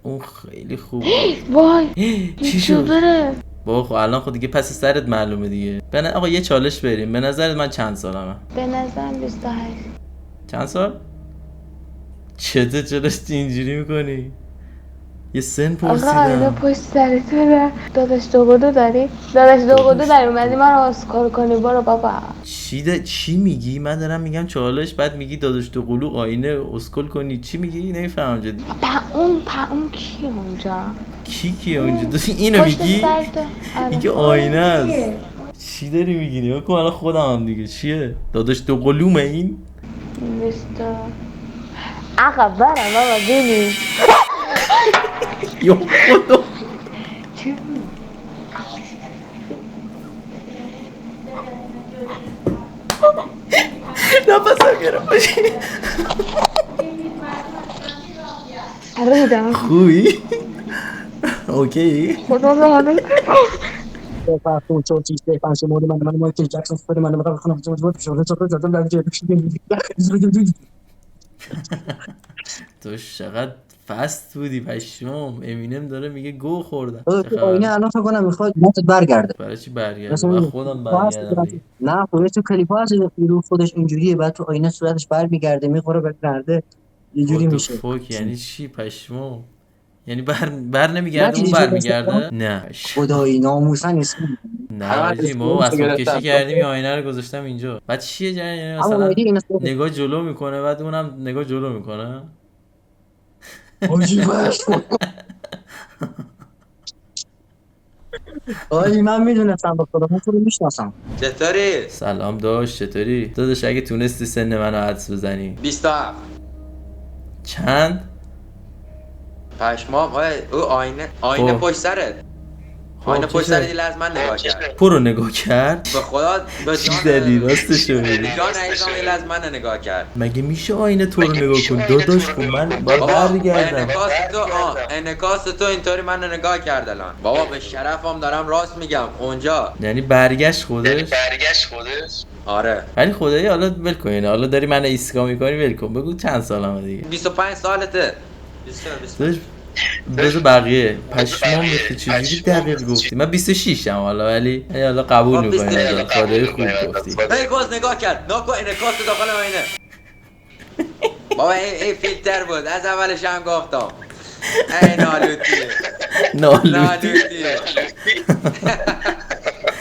اون خیلی خوب بود. وای چی شد؟ یوتیوبره. با خب الان خود دیگه پس سرت معلومه دیگه. آقا یه چالش بریم. به نظرت من چند سالمه؟ به نظرم 28. چند سال؟ چرا اینجوری میکنی؟ یه سن آقا اینا پرسیدم. پشت سرتونه. داداش دوقلو داری؟ داداش دوقلو داری اومدی من رو اسکار کنی برو بابا. چی میگی؟ من دارم میگم چالش، بعد میگی داداش دو قلو آینه اسکل کنی. چی میگی؟ نمیفهمم جدی. اون کیه اونجا؟ کیه اونجا؟ اینو پشت میگی؟ سرت. اینکه آره آینه است. چی داری میگی؟ نگاه کن الان خودم هم دیگه. چیه؟ داداش دو قلومه این؟ نیستا. آقا برم بابا بینیم. یا خدا. نفسم گرم باشی. ریدم. خوبی؟ اوکی. خدا لعنت. تو چقدر فست بودی پشمام. امینم داره میگه گو خوردم. چه تو خبر؟ آینه الان فکر کنم میخواد موتت برگرده. برای چی برگرده؟ مثلا و خودم کلیپا هست برگردم دیگه. نه خب تو کلیپا هست رو خودش اینجوریه، بعد تو آینه صورتش برمیگرده میخوره برگرده یه What جوری the میشه. fuck یعنی چی پشمام؟ یعنی بر نمیگرده اون ندیدی جلوش برمیگرده؟ نه خدایی ناموسن اسم نه حاجی ما اسباب کشی کردیم این آینه رو گذاشتم اینجا. بعد چیه جن یعنی همون مثلا ایدی این نگاه جلو میکنه بعد اونم نگاه جلو میکنه. حاجی بس حاجی من میدونستم به خدا، من تو رو میشناسم. چطوری؟ سلام داش، چطوری داداش؟ اگه تونستی سن منو حدس بزنی 27. چند؟ پشمام او آینه خب پشت سرت. خب آینه چی پشت سرت شد؟ یه لحظه من نگاه کرد. پرو نگاه کرد؟ به خدا به چی جان زدی راستشو به بگو. جان عزیزم یه لحظه من نگاه کرد. مگه میشه آینه تو رو نگاه کن داداش؟ خب من باید بابا برگردم. انکاس تو اینطوری من نگاه کرد الان. بابا به شرفم دارم راست میگم اونجا. یعنی برگشت خودش؟ آره ولی خدایی حالا ول کن اینو. حالا داری من ایسکا میکنی ول کن. بگو چند سالمه دیگه. 25 سالته. 24 داداش بذار بقیه پشمام ریخته. چجوری دقیق گفتی؟ من 26 ام حالا، ولی حالا قبول خب میکنیم ازت. خدایی خوب گفتی. باز نگاه کرد ناکو انکاس داخل آینه. بابا این فیلتر بود از اولش هم گفتم. ای نالوتی نالوتی. نالوتی